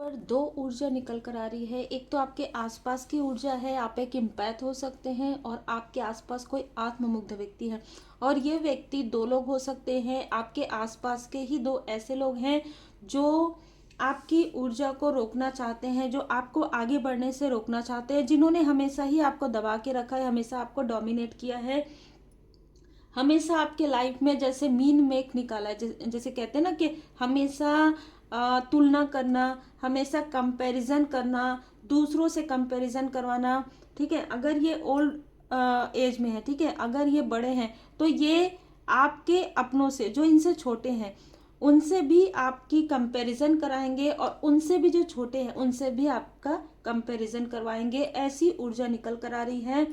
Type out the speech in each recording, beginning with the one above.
पर दो ऊर्जा निकल कर आ रही है। एक तो आपके आसपास की ऊर्जा है, आप एक एम्पैथ हो सकते हैं और आपके आसपास कोई आत्ममुग्ध व्यक्ति है। और ये व्यक्ति दो लोग हो सकते हैं, आपके आसपास के ही दो ऐसे लोग हैं जो आपकी ऊर्जा को रोकना चाहते हैं, जो आपको आगे बढ़ने से रोकना चाहते हैं, जिन्होंने हमेशा ही आपको दबा के रखा है, हमेशा आपको डोमिनेट किया है, हमेशा आपके लाइफ में जैसे मीन मेक निकाला है। जैसे कहते हैं ना कि हमेशा तुलना करना, हमेशा कंपैरिजन करना, दूसरों से कंपैरिजन करवाना। ठीक है, अगर ये ओल्ड एज में है, ठीक है, अगर ये बड़े हैं तो ये आपके अपनों से जो इनसे छोटे हैं उनसे भी आपकी कंपैरिजन कराएंगे और उनसे भी जो छोटे हैं उनसे भी आपका कंपैरिजन करवाएंगे। ऐसी ऊर्जा निकल कर आ रही है।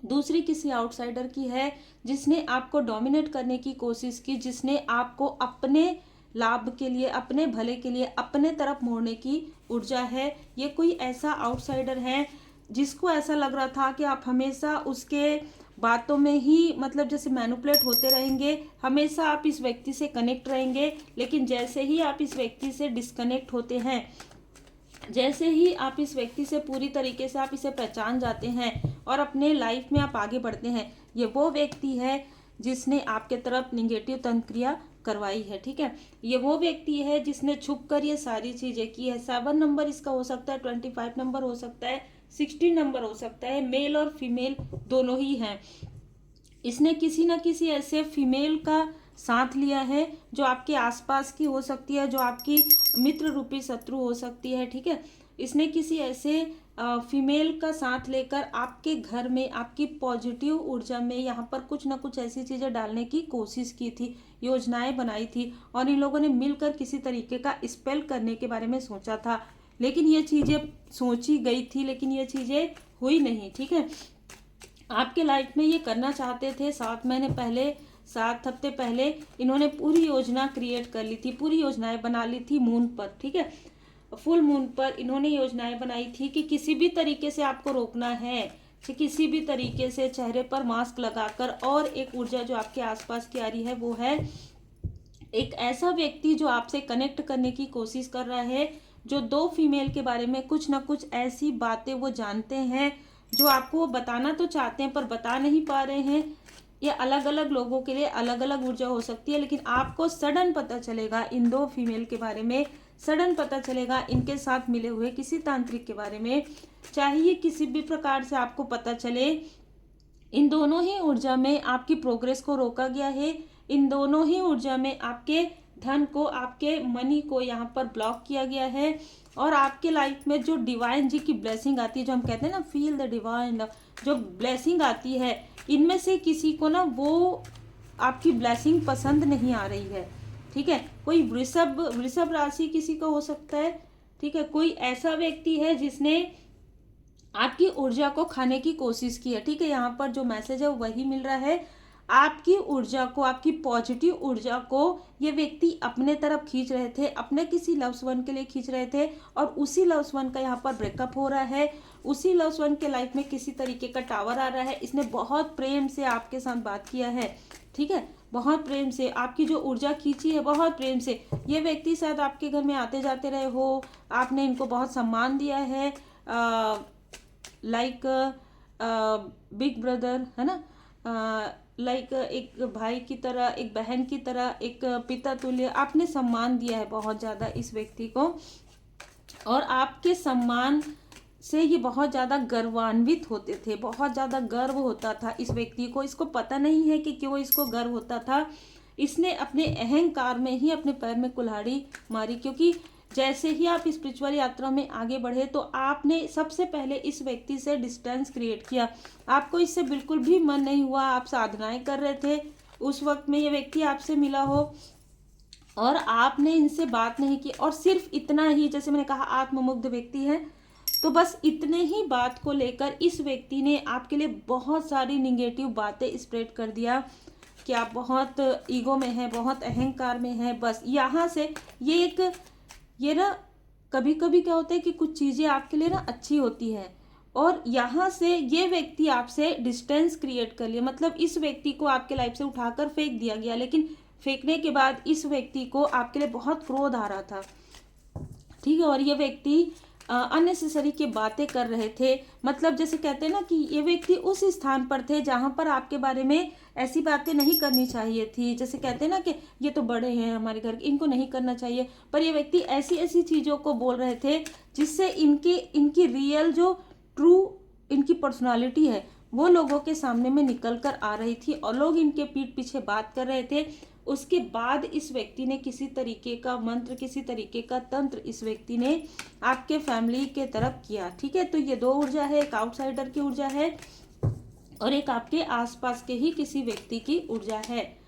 दूसरी किसी आउटसाइडर की है जिसने आपको डोमिनेट करने की कोशिश की, जिसने आपको अपने लाभ के लिए, अपने भले के लिए अपने तरफ मोड़ने की ऊर्जा है। ये कोई ऐसा आउटसाइडर है जिसको ऐसा लग रहा था कि आप हमेशा उसके बातों में ही मतलब जैसे मैनिपुलेट होते रहेंगे, हमेशा आप इस व्यक्ति से कनेक्ट रहेंगे। लेकिन जैसे ही आप इस व्यक्ति से डिस्कनेक्ट होते हैं, जैसे ही आप इस व्यक्ति से पूरी तरीके से आप इसे पहचान जाते हैं और अपने लाइफ में आप आगे बढ़ते हैं, ये वो व्यक्ति है जिसने आपके तरफ निगेटिव तंत्रिया करवाई है। ठीक है, ये वो व्यक्ति है जिसने छुप कर ये सारी चीजें की है। 7 नंबर इसका हो सकता है, 25 नंबर हो सकता है, 16 नंबर हो सकता है। मेल और फीमेल दोनों ही हैं। इसने किसी ना किसी ऐसे फीमेल का साथ लिया है जो आपके आसपास की हो सकती है, जो आपकी मित्र रूपी शत्रु हो सकती है। ठीक है, इसने किसी ऐसे फीमेल का साथ लेकर आपके घर में, आपकी पॉजिटिव ऊर्जा में यहाँ पर कुछ ना कुछ ऐसी चीज़ें डालने की कोशिश की थी, योजनाएं बनाई थी और इन लोगों ने मिलकर किसी तरीके का स्पेल करने के बारे में सोचा था। लेकिन ये चीज़ें सोची गई थी, लेकिन ये चीज़ें हुई नहीं। ठीक है, आपके लाइफ में ये करना चाहते थे 7 महीने पहले, 7 हफ्ते पहले इन्होंने पूरी योजना क्रिएट कर ली थी, पूरी योजनाएं बना ली थी मून पर। ठीक है, फुल मून पर इन्होंने योजनाएं बनाई थी कि किसी भी तरीके से आपको रोकना है, कि किसी भी तरीके से चेहरे पर मास्क लगाकर। और एक ऊर्जा जो आपके आसपास की आ रही है वो है एक ऐसा व्यक्ति जो आपसे कनेक्ट करने की कोशिश कर रहा है, जो दो फीमेल के बारे में कुछ ना कुछ ऐसी बातें वो जानते हैं जो आपको वो बताना तो चाहते हैं पर बता नहीं पा रहे हैं। ये अलग अलग लोगों के लिए अलग अलग ऊर्जा हो सकती है, लेकिन आपको सडन पता चलेगा इन दो फीमेल के बारे में, सडन पता चलेगा इनके साथ मिले हुए किसी तांत्रिक के बारे में। चाहे ये किसी भी प्रकार से आपको पता चले, इन दोनों ही ऊर्जा में आपकी प्रोग्रेस को रोका गया है। इन दोनों ही ऊर्जा में आपके धन को, आपके मनी को यहाँ पर ब्लॉक किया गया है। और आपके लाइफ में जो डिवाइन जी की ब्लेसिंग आती है, जो हम कहते हैं ना फील द डिवाइन लव, जो ब्लेसिंग आती है, इनमें से किसी को ना वो आपकी ब्लेसिंग पसंद नहीं आ रही है। ठीक है, कोई वृषभ वृषभ राशि किसी का हो सकता है। ठीक है, कोई ऐसा व्यक्ति है जिसने आपकी ऊर्जा को खाने की कोशिश की है। ठीक है, यहाँ पर जो मैसेज है वही मिल रहा है। आपकी ऊर्जा को, आपकी पॉजिटिव ऊर्जा को ये व्यक्ति अपने तरफ खींच रहे थे, अपने किसी लव्स वन के लिए खींच रहे थे और उसी लव्स वन का यहाँ पर ब्रेकअप हो रहा है। उसी लव्स वन के लाइफ में किसी तरीके का टावर आ रहा है। इसने बहुत प्रेम से आपके साथ बात किया है। ठीक है, बहुत प्रेम से आपकी जो ऊर्जा खींची है, बहुत प्रेम से। ये व्यक्ति शायद आपके घर में आते जाते रहे हो, आपने इनको बहुत सम्मान दिया है, लाइक बिग ब्रदर, है ना, लाइक एक भाई की तरह, एक बहन की तरह, एक पिता तुल्य आपने सम्मान दिया है बहुत ज़्यादा इस व्यक्ति को। और आपके सम्मान से ये बहुत ज़्यादा गर्वान्वित होते थे, बहुत ज़्यादा गर्व होता था इस व्यक्ति को। इसको पता नहीं है कि क्यों इसको गर्व होता था। इसने अपने अहंकार में ही अपने पैर में कुल्हाड़ी मारी, क्योंकि जैसे ही आप स्पिरिचुअल यात्रा में आगे बढ़े तो आपने सबसे पहले इस व्यक्ति से डिस्टेंस क्रिएट किया। आपको इससे बिल्कुल भी मन नहीं हुआ, आप साधनाएं कर रहे थे उस वक्त में ये व्यक्ति आपसे मिला हो और आपने इनसे बात नहीं की। और सिर्फ इतना ही, जैसे मैंने कहा आत्ममुग्ध व्यक्ति है, तो बस इतने ही बात को लेकर इस व्यक्ति ने आपके लिए बहुत सारी निगेटिव बातें स्प्रेड कर दिया कि आप बहुत ईगो में हैं, बहुत अहंकार में हैं। बस यहाँ से ये ना कभी कभी क्या होता है कि कुछ चीज़ें आपके लिए ना अच्छी होती हैं और यहाँ से ये व्यक्ति आपसे डिस्टेंस क्रिएट कर लिया। मतलब इस व्यक्ति को आपके लाइफ से उठाकर फेंक दिया गया, लेकिन फेंकने के बाद इस व्यक्ति को आपके लिए बहुत क्रोध आ रहा था। ठीक है। और ये व्यक्ति अननेसेसरी की बातें कर रहे थे, मतलब जैसे कहते हैं ना कि ये व्यक्ति उस स्थान पर थे जहां पर आपके बारे में ऐसी बातें नहीं करनी चाहिए थी। जैसे कहते हैं ना कि ये तो बड़े हैं हमारे घर, इनको नहीं करना चाहिए, पर ये व्यक्ति ऐसी ऐसी चीज़ों को बोल रहे थे जिससे इनकी रियल जो ट्रू इनकी पर्सनालिटी है वो लोगों के सामने में निकल कर आ रही थी और लोग इनके पीठ पीछे बात कर रहे थे। उसके बाद इस व्यक्ति ने किसी तरीके का मंत्र, किसी तरीके का तंत्र इस व्यक्ति ने आपके फैमिली के तरफ किया, ठीक है। तो ये दो ऊर्जा है, एक आउटसाइडर की ऊर्जा है और एक आपके आसपास के ही किसी व्यक्ति की ऊर्जा है।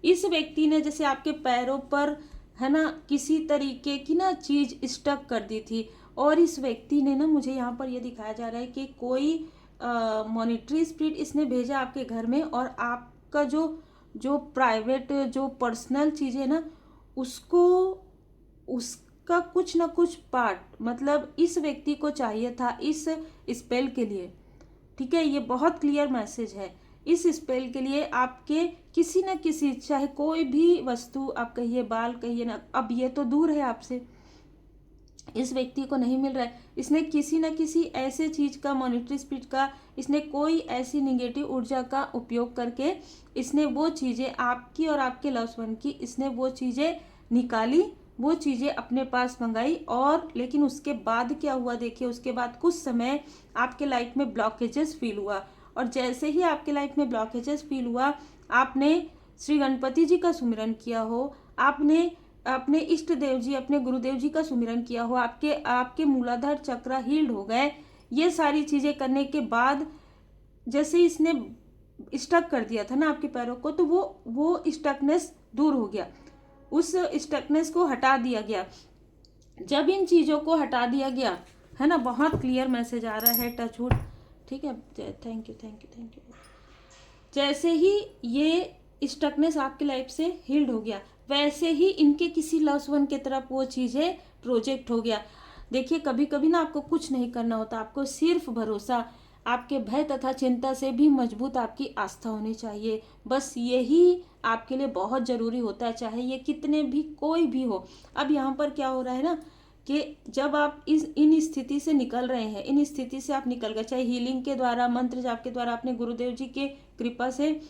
इस व्यक्ति ने जैसे आपके पैरों पर है ना किसी तरीके की ना चीज स्टक कर दी थी और इस व्यक्ति ने ना, मुझे यहाँ पर ये दिखाया जा रहा है कि कोई मॉनिटरी स्पिरिट इसने भेजा आपके घर में और आपका जो प्राइवेट जो पर्सनल चीज़ें ना उसका कुछ ना कुछ पार्ट मतलब इस व्यक्ति को चाहिए था इस स्पेल के लिए, ठीक है। ये बहुत क्लियर मैसेज है। इस स्पेल के लिए आपके किसी न किसी, चाहे कोई भी वस्तु, आप कहिए बाल कहिए ना, अब ये तो दूर है आपसे, इस व्यक्ति को नहीं मिल रहा है, इसने किसी न किसी ऐसे चीज का, मॉनिटरी स्पिरिट का, इसने कोई ऐसी निगेटिव ऊर्जा का उपयोग करके इसने वो चीजें आपकी और आपके लव्ड वन की, इसने वो चीजें निकाली, वो चीजें अपने पास मंगाई। और लेकिन उसके बाद क्या हुआ देखिए, उसके बाद कुछ समय आपके लाइफ में ब्लॉकेजेस फील हुआ और जैसे ही आपके लाइफ में ब्लॉकेजेस फील हुआ, आपने श्री गणपति जी का सुमिरन किया हो, आपने अपने इष्ट देव जी, अपने गुरुदेव जी का सुमिरन किया हो, आपके मूलाधार चक्र हील्ड हो गए। ये सारी चीजें करने के बाद जैसे इसने स्टक कर दिया था ना आपके पैरों को, तो वो स्टकनेस दूर हो गया, उस स्टकनेस को हटा दिया गया। जब इन चीजों को हटा दिया गया है ना, बहुत क्लियर मैसेज आ रहा है, टचवुड, ठीक है। Thank you. जैसे ही ये स्टकनेस आपकी लाइफ से हील्ड हो गया, वैसे ही इनके किसी लव्ड वन की तरफ वो चीजें प्रोजेक्ट हो गया। देखिए कभी कभी ना आपको कुछ नहीं करना होता, आपको सिर्फ भरोसा, आपके भय तथा चिंता से भी मजबूत आपकी आस्था होनी चाहिए। बस यही आपके लिए बहुत जरूरी होता है, चाहे ये कितने भी कोई भी हो। अब यहाँ पर क्या हो रहा है ना कि जब आप इन स्थिति से निकल रहे हैं, इन स्थिति से आप निकल गए, चाहे हीलिंग के द्वारा, मंत्र जाप के द्वारा, अपने गुरुदेव जी के कृपा से,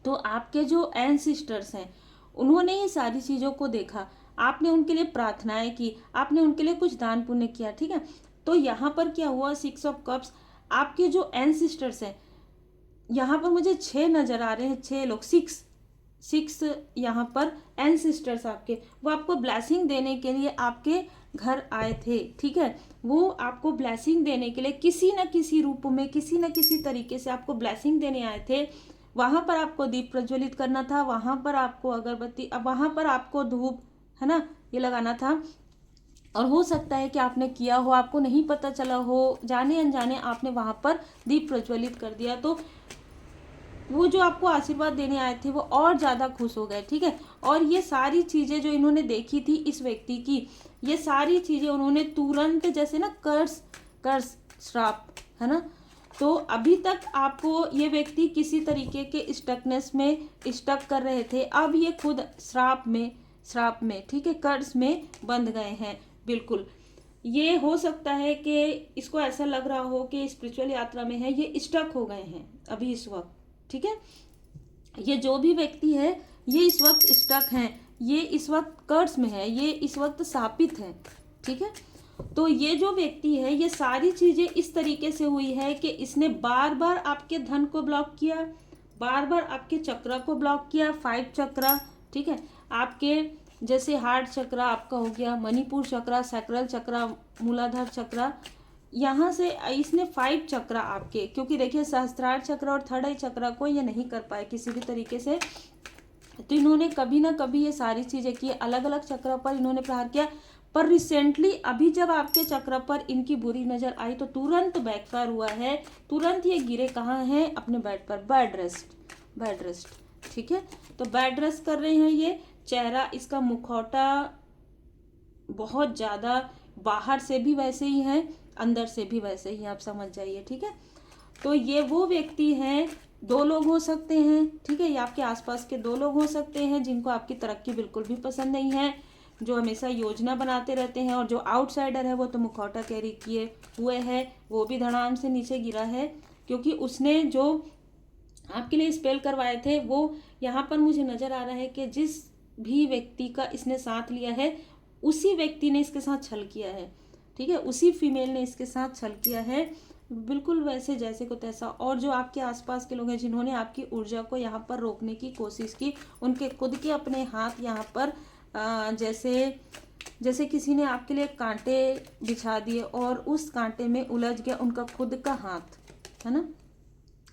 तो आपके जो एंसेस्टर्स हैं उन्होंने ये सारी चीज़ों को देखा, आपने उनके लिए प्रार्थनाएं की, आपने उनके लिए कुछ दान पुण्य किया, ठीक है। तो यहाँ पर क्या हुआ, 6 ऑफ कप्स, आपके जो एंसेस्टर्स हैं, यहाँ पर मुझे 6 नजर आ रहे हैं, 6 लोग, 6 यहाँ पर एंसेस्टर्स आपके, वो आपको ब्लेसिंग देने के लिए आपके घर आए थे, ठीक है। वो आपको ब्लेसिंग देने के लिए किसी न किसी रूप में, किसी न किसी तरीके से आपको ब्लेसिंग देने आए थे। वहां पर आपको दीप प्रज्वलित करना था, वहां पर आपको अगरबत्ती, अब वहां पर आपको धूप है ना ये लगाना था। और हो सकता है कि आपने किया हो, आपको नहीं पता चला हो, जाने अनजाने आपने वहां पर दीप प्रज्वलित कर दिया, तो वो जो आपको आशीर्वाद देने आए थे वो और ज्यादा खुश हो गए, ठीक है। और ये सारी चीजें जो इन्होंने देखी थी इस व्यक्ति की, ये सारी चीजें उन्होंने तुरंत, जैसे ना कर्स श्राप है ना, तो अभी तक आपको ये व्यक्ति किसी तरीके के स्टकनेस में स्टक कर रहे थे, अब ये खुद श्राप में ठीक है, कर्ज में बंध गए हैं। बिल्कुल ये हो सकता है कि इसको ऐसा लग रहा हो कि स्पिरिचुअल यात्रा में है, ये स्टक हो गए हैं अभी इस वक्त, ठीक है। ये जो भी व्यक्ति है ये इस वक्त स्टक हैं, ये इस वक्त कर्ज में है, ये इस वक्त शापित है, ठीक है। तो ये जो व्यक्ति है, ये सारी चीजें इस तरीके से हुई है कि इसने बार बार आपके धन को ब्लॉक किया, बार बार आपके चक्र को ब्लॉक किया, 5 चक्र, ठीक है। आपके जैसे हार्ट चक्र आपका हो गया, मणिपुर चक्र, सैक्रल चक्र, मूलाधार चक्र, यहाँ से इसने 5 चक्र आपके, क्योंकि देखिए सहस्त्रार चक्र और थर्ड आई चक्र को ये नहीं कर पाए किसी भी तरीके से, तो इन्होंने कभी ना कभी ये सारी चीजें की, अलग अलग चक्र पर इन्होंने प्रहार किया। पर रिसेंटली अभी जब आपके चक्र पर इनकी बुरी नजर आई तो तुरंत बैकफायर हुआ है, तुरंत ये गिरे कहाँ हैं, अपने बेड पर, बेड रेस्ट, ठीक है। तो बेड रेस्ट कर रहे हैं। ये चेहरा, इसका मुखौटा बहुत ज्यादा बाहर से भी वैसे ही है, अंदर से भी वैसे ही, आप समझ जाइए, ठीक है। तो ये वो व्यक्ति हैं, 2 लोग हो सकते हैं, ठीक है, ये आपके आसपास के 2 लोग हो सकते हैं जिनको आपकी तरक्की बिल्कुल भी पसंद नहीं है। जो हमेशा योजना बनाते रहते हैं, और जो आउटसाइडर है वो तो मुखौटा कैरी किए हुए है, वो भी धड़ाम से नीचे गिरा है, क्योंकि उसने जो आपके लिए स्पेल करवाए थे वो यहाँ पर मुझे नजर आ रहा है कि जिस भी व्यक्ति का इसने साथ लिया है उसी व्यक्ति ने इसके साथ छल किया है। ठीक है, उसी फीमेल ने इसके साथ छल किया है, बिल्कुल वैसे जैसे को तैसा। और जो आपके आसपास के लोग हैं जिन्होंने आपकी ऊर्जा को यहाँ पर रोकने की कोशिश की, उनके खुद के अपने हाथ यहाँ पर जैसे जैसे किसी ने आपके लिए कांटे बिछा दिए और उस कांटे में उलझ गया उनका खुद का हाथ, है ना।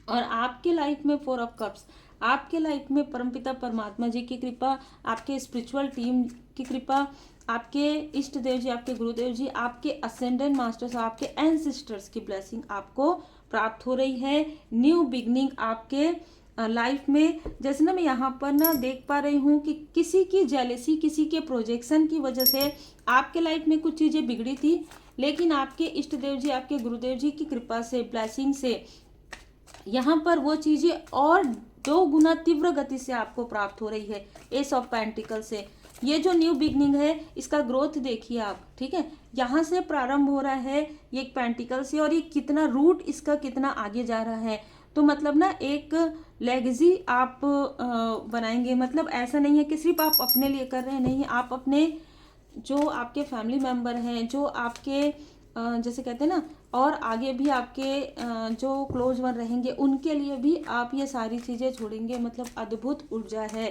और आपके लाइफ में 4 ऑफ कप्स, आपके लाइफ में परमपिता परमात्मा जी की कृपा, आपके स्पिरिचुअल टीम की कृपा, आपके इष्ट देव जी, आपके गुरुदेव जी, आपके असेंडेंट मास्टर्स, आपके एंसेस्टर्स की ब्लेसिंग आपको प्राप्त हो रही है। न्यू बिगनिंग आपके लाइफ में। जैसे ना मैं यहाँ पर ना देख पा रही हूँ कि किसी की जेलेसी, किसी के प्रोजेक्शन की वजह से आपके लाइफ में कुछ चीज़ें बिगड़ी थी, लेकिन आपके इष्ट देव जी, आपके गुरुदेव जी की कृपा से, ब्लेसिंग से यहाँ पर वो चीजें और 2 गुना तीव्र गति से आपको प्राप्त हो रही है। एस ऑफ पेंटिकल से ये जो न्यू बिगनिंग है इसका ग्रोथ देखिए आप। ठीक है, यहाँ से प्रारंभ हो रहा है ये एक पेंटिकल से, और ये कितना रूट इसका कितना आगे जा रहा है। तो मतलब ना एक लेगेसी आप बनाएंगे। मतलब ऐसा नहीं है कि सिर्फ आप अपने लिए कर रहे हैं, नहीं, आप अपने जो आपके फैमिली मेंबर हैं, जो आपके जैसे कहते हैं ना, और आगे भी आपके जो क्लोज वन रहेंगे उनके लिए भी आप ये सारी चीज़ें छोड़ेंगे। मतलब अद्भुत ऊर्जा है।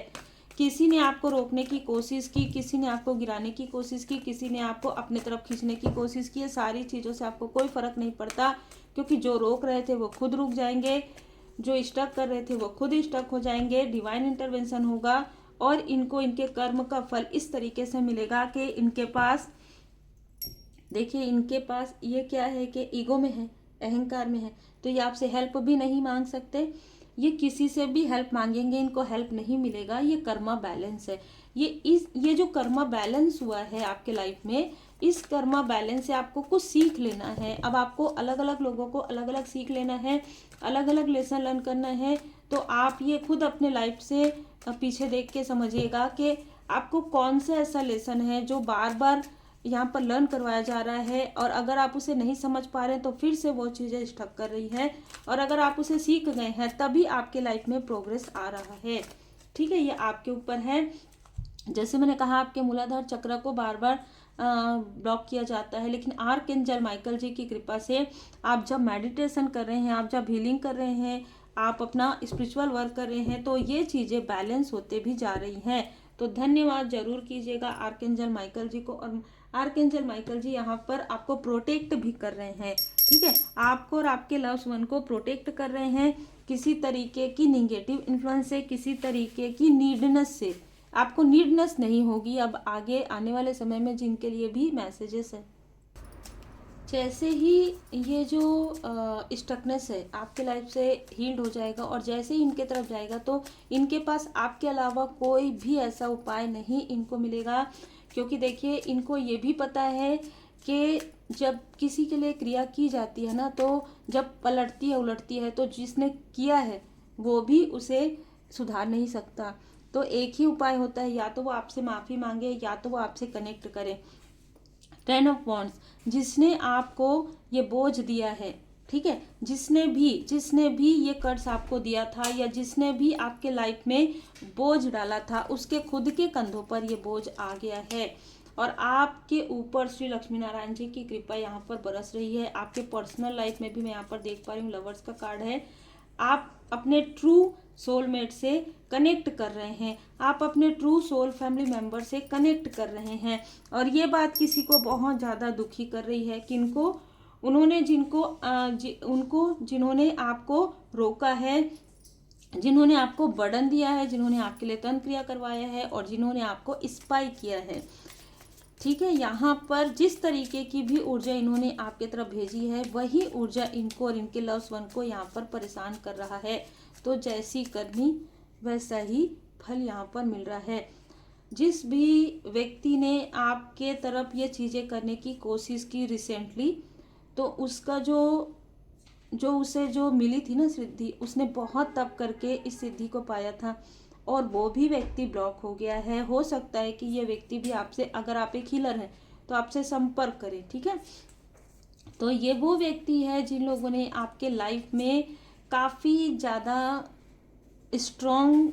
किसी ने आपको रोकने की कोशिश की, किसी ने आपको गिराने की कोशिश की, किसी ने आपको अपने तरफ खींचने की कोशिश की, सारी चीज़ों से आपको कोई फर्क नहीं पड़ता, क्योंकि जो रोक रहे थे वो खुद रुक जाएंगे, जो स्टक कर रहे थे वो खुद स्टक हो जाएंगे। डिवाइन इंटरवेंशन होगा और इनको इनके कर्म का फल इस तरीके से मिलेगा कि इनके पास, देखिए इनके पास ये क्या है कि ईगो में है, अहंकार में है, तो ये आपसे हेल्प भी नहीं मांग सकते। ये किसी से भी हेल्प मांगेंगे इनको हेल्प नहीं मिलेगा। ये कर्मा बैलेंस है। ये जो कर्मा बैलेंस हुआ है आपके लाइफ में, इस कर्मा बैलेंस से आपको कुछ सीख लेना है। अब आपको अलग अलग लोगों को अलग अलग सीख लेना है, अलग अलग लेसन लर्न करना है। तो आप ये खुद अपने लाइफ से पीछे देख के समझिएगा कि आपको कौन सा ऐसा लेसन है जो बार बार यहाँ पर लर्न करवाया जा रहा है, और अगर आप उसे नहीं समझ पा रहे हैं तो फिर से वो चीज़ें स्टक कर रही है, और अगर आप उसे सीख गए हैं तभी आपके लाइफ में प्रोग्रेस आ रहा है। ठीक है, ये आपके ऊपर है। जैसे मैंने कहा आपके मूलाधार चक्र को बार बार ब्लॉक किया जाता है, लेकिन आर्कएंजल माइकल जी की कृपा से आप जब मेडिटेशन कर रहे हैं, आप जब हीलिंग कर रहे हैं, आप अपना स्पिरिचुअल वर्क कर रहे हैं, तो ये चीज़ें बैलेंस होते भी जा रही हैं। तो धन्यवाद जरूर कीजिएगा आर्कएंजल माइकल जी को। और आर्कएंजल माइकल जी यहाँ पर आपको प्रोटेक्ट भी कर रहे हैं। ठीक है, आपको और आपके लव्स वन को प्रोटेक्ट कर रहे हैं किसी तरीके की निगेटिव इन्फ्लुएंस से, किसी तरीके की नीडनेस से। आपको नीडनेस नहीं होगी अब आगे आने वाले समय में, जिनके लिए भी मैसेजेस है। जैसे ही ये जो स्टकनेस है आपके लाइफ से हील्ड हो जाएगा, और जैसे ही इनके तरफ जाएगा तो इनके पास आपके अलावा कोई भी ऐसा उपाय नहीं इनको मिलेगा। क्योंकि देखिए इनको ये भी पता है कि जब किसी के लिए क्रिया की जाती है ना, तो जब पलटती है उलटती है तो जिसने किया है वो भी उसे सुधार नहीं सकता। तो एक ही उपाय होता है, या तो वो आपसे माफ़ी मांगे या तो वो आपसे कनेक्ट करे। 10 ऑफ वॉन्ड्स, जिसने आपको ये बोझ दिया है, ठीक है, जिसने भी ये कर्ज आपको दिया था, या जिसने भी आपके लाइफ में बोझ डाला था, उसके खुद के कंधों पर ये बोझ आ गया है। और आपके ऊपर श्री लक्ष्मी नारायण जी की कृपा यहाँ पर बरस रही है। आपके पर्सनल लाइफ में भी मैं यहाँ पर देख पा रही हूँ, लवर्स का कार्ड है। आप अपने ट्रू सोलमेट से कनेक्ट कर रहे हैं, आप अपने ट्रू सोल फैमिली मेंबर से कनेक्ट कर रहे हैं। और ये बात किसी को बहुत ज़्यादा दुखी कर रही है, किनको, उन्होंने जिन्होंने आपको रोका है, जिन्होंने आपको बर्डन दिया है, जिन्होंने आपके लिए तंत्र क्रिया करवाया है, और जिन्होंने आपको स्पाई किया है। ठीक है, यहाँ पर जिस तरीके की भी ऊर्जा इन्होंने आपके तरफ भेजी है, वही ऊर्जा इनको और इनके लव्स वन को यहाँ पर परेशान कर रहा है। तो जैसी करनी वैसा ही फल यहाँ पर मिल रहा है। जिस भी व्यक्ति ने आपके तरफ ये चीज़ें करने की कोशिश की रिसेंटली, तो उसका जो उसे जो मिली थी ना सिद्धि, उसने बहुत तप करके इस सिद्धि को पाया था। और वो भी व्यक्ति ब्लॉक हो गया है। हो सकता है कि ये व्यक्ति भी आपसे, अगर आप एक हीलर हैं तो आपसे संपर्क करें, ठीक है। तो ये वो व्यक्ति है जिन लोगों ने आपके लाइफ में काफ़ी ज़्यादा स्ट्रॉन्ग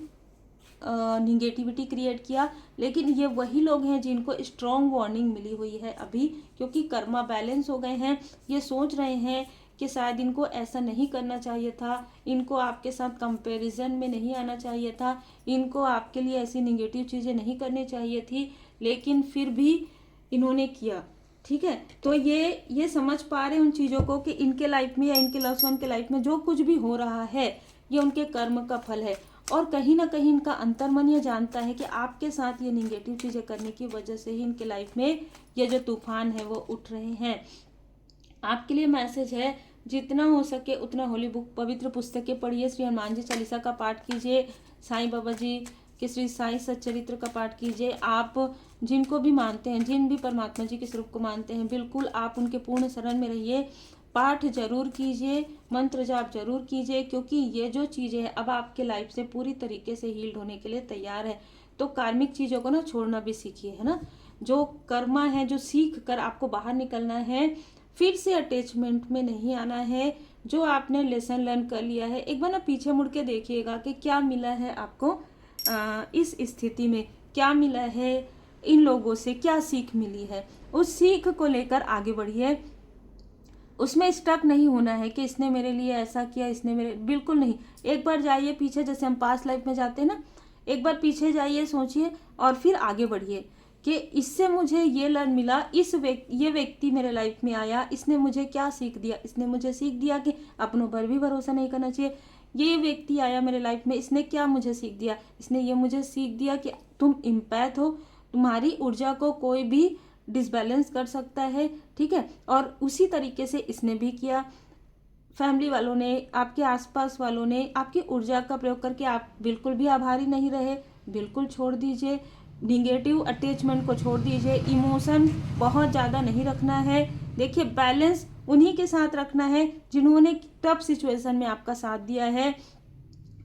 निगेटिविटी क्रिएट किया, लेकिन ये वही लोग हैं जिनको स्ट्रॉन्ग वार्निंग मिली हुई है अभी, क्योंकि कर्मा बैलेंस हो गए हैं। ये सोच रहे हैं कि शायद इनको ऐसा नहीं करना चाहिए था, इनको आपके साथ कंपैरिजन में नहीं आना चाहिए था, इनको आपके लिए ऐसी निगेटिव चीज़ें नहीं करनी चाहिए थी, लेकिन फिर भी इन्होंने किया, ठीक है। तो ये समझ पा रहे हैं उन चीज़ों को कि इनके लाइफ में या इनके लव्ड वन के लाइफ में जो कुछ भी हो रहा है ये उनके कर्म का फल है। और कहीं ना कहीं इनका अंतर्मन ये जानता है कि आपके साथ ये निगेटिव चीज़ें करने की वजह से ही इनके लाइफ में ये जो तूफान है वो उठ रहे हैं। आपके लिए मैसेज है, जितना हो सके उतना होली बुक, पवित्र पुस्तकें पढ़िए, श्री हनुमान जी चालीसा का पाठ कीजिए, साईं बाबा जी के श्री साईं सच्चरित्र का पाठ कीजिए। आप जिनको भी मानते हैं, जिन भी परमात्मा जी के स्वरूप को मानते हैं, बिल्कुल आप उनके पूर्ण शरण में रहिए। पाठ जरूर कीजिए, मंत्र जाप जरूर कीजिए, क्योंकि ये जो चीज़ें हैं अब आपके लाइफ से पूरी तरीके से हील्ड होने के लिए तैयार है। तो कार्मिक चीज़ों को ना छोड़ना भी सीखिए, है ना। जो कर्मा है, जो सीख कर आपको बाहर निकलना है, फिर से अटैचमेंट में नहीं आना है। जो आपने लेसन लर्न कर लिया है, एक बार ना पीछे मुड़ के देखिएगा कि क्या मिला है आपको, इस स्थिति में क्या मिला है, इन लोगों से क्या सीख मिली है, उस सीख को लेकर आगे बढ़िए। उसमें स्टक नहीं होना है कि इसने मेरे लिए ऐसा किया, इसने मेरे, बिल्कुल नहीं। एक बार जाइए पीछे, जैसे हम पास्ट लाइफ में जाते हैं ना, एक बार पीछे जाइए, सोचिए और फिर आगे बढ़िए कि इससे मुझे ये लर्न मिला, ये व्यक्ति मेरे लाइफ में आया, इसने मुझे क्या सीख दिया। इसने मुझे सीख दिया कि अपनों पर भी भरोसा नहीं करना चाहिए। ये व्यक्ति आया मेरे लाइफ में, इसने क्या मुझे सीख दिया, इसने ये मुझे सीख दिया कि तुम इम्पैथ हो, तुम्हारी ऊर्जा को कोई भी डिसबैलेंस कर सकता है, ठीक है। और उसी तरीके से इसने भी किया। फैमिली वालों ने, आपके आसपास वालों ने आपकी ऊर्जा का प्रयोग करके, आप बिल्कुल भी आभारी नहीं रहे, बिल्कुल छोड़ दीजिए। निगेटिव अटैचमेंट को छोड़ दीजिए, इमोशन बहुत ज़्यादा नहीं रखना है। देखिए, बैलेंस उन्हीं के साथ रखना है जिन्होंने टफ सिचुएशन में आपका साथ दिया है।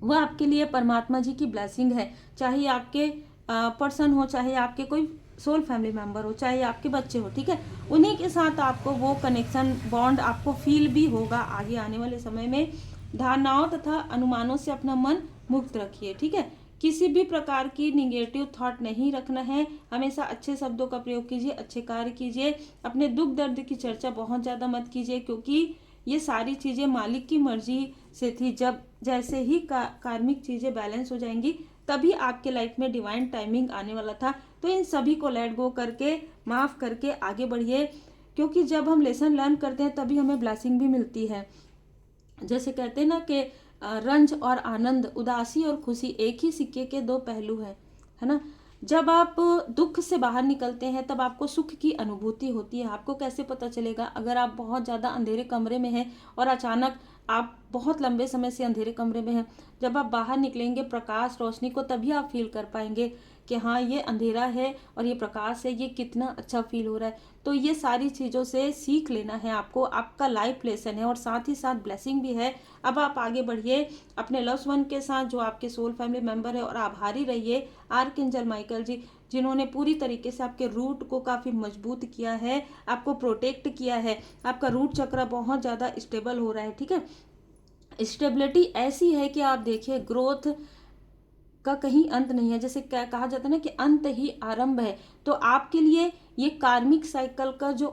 वह आपके लिए परमात्मा जी की ब्लेसिंग है, चाहे आपके पर्सन हो, चाहे आपके कोई सोल फैमिली मेंबर हो, चाहे आपके बच्चे हो, ठीक है। उन्हीं के साथ आपको वो कनेक्शन, बॉन्ड आपको फील भी होगा आगे आने वाले समय में। धारणाओं तथा अनुमानों से अपना मन मुक्त रखिए, ठीक है। किसी भी प्रकार की निगेटिव थॉट नहीं रखना है, हमेशा अच्छे शब्दों का प्रयोग कीजिए, अच्छे कार्य कीजिए। अपने दुख दर्द की चर्चा बहुत ज़्यादा मत कीजिए, क्योंकि ये सारी चीज़ें मालिक की मर्जी से थी। जब जैसे ही कार्मिक चीज़ें बैलेंस हो जाएंगी, तभी आपके लाइफ में डिवाइन टाइमिंग आने वाला था। तो इन सभी को लेट गो करके, माफ़ करके आगे बढ़िए, क्योंकि जब हम लेसन लर्न करते हैं तभी हमें ब्लेसिंग भी मिलती है। जैसे कहते हैं ना कि रंज और आनंद, उदासी और खुशी एक ही सिक्के के दो पहलू हैं, है ना। जब आप दुख से बाहर निकलते हैं तब आपको सुख की अनुभूति होती है। आपको कैसे पता चलेगा? अगर आप बहुत ज़्यादा अंधेरे कमरे में हैं और अचानक आप बहुत लंबे समय से अंधेरे कमरे में हैं, जब आप बाहर निकलेंगे प्रकाश, रोशनी को, तभी आप फील कर पाएंगे कि हाँ, ये अंधेरा है और ये प्रकाश है, ये कितना अच्छा फील हो रहा है। तो ये सारी चीज़ों से सीख लेना है आपको, आपका लाइफ लेसन है और साथ ही साथ ब्लेसिंग भी है। अब आप आगे बढ़िए अपने लव्ड वन के साथ, जो आपके सोल फैमिली मेंबर है, और आभारी रहिए आर्कएंजल माइकल जी, जिन्होंने पूरी तरीके से आपके रूट को काफ़ी मजबूत किया है, आपको प्रोटेक्ट किया है। आपका रूट चक्र बहुत ज़्यादा स्टेबल हो रहा है, ठीक है। स्टेबिलिटी ऐसी है कि आप देखिए, ग्रोथ का कहीं अंत नहीं है। जैसे क्या कहा जाता है ना कि अंत ही आरंभ है। तो आपके लिए ये कार्मिक साइकिल का जो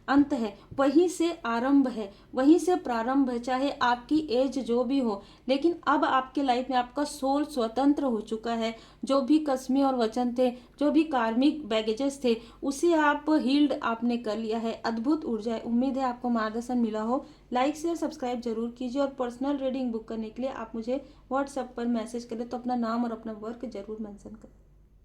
अंत है वहीं से आरंभ है, वहीं से प्रारंभ है, चाहे आपकी एज जो भी हो। लेकिन अब आपके लाइफ में आपका सोल स्वतंत्र हो चुका है। जो भी कस्में और वचन थे, जो भी कार्मिक बैगेजेस थे, उसे आप हील्ड आपने कर लिया है। अद्भुत ऊर्जा है। उम्मीद है आपको मार्गदर्शन मिला हो। लाइक शेयर सब्सक्राइब जरूर कीजिए, और पर्सनल रीडिंग बुक करने के लिए आप मुझे व्हाट्सएप पर मैसेज करें तो अपना नाम और अपना वर्क जरूर मेंशन करें।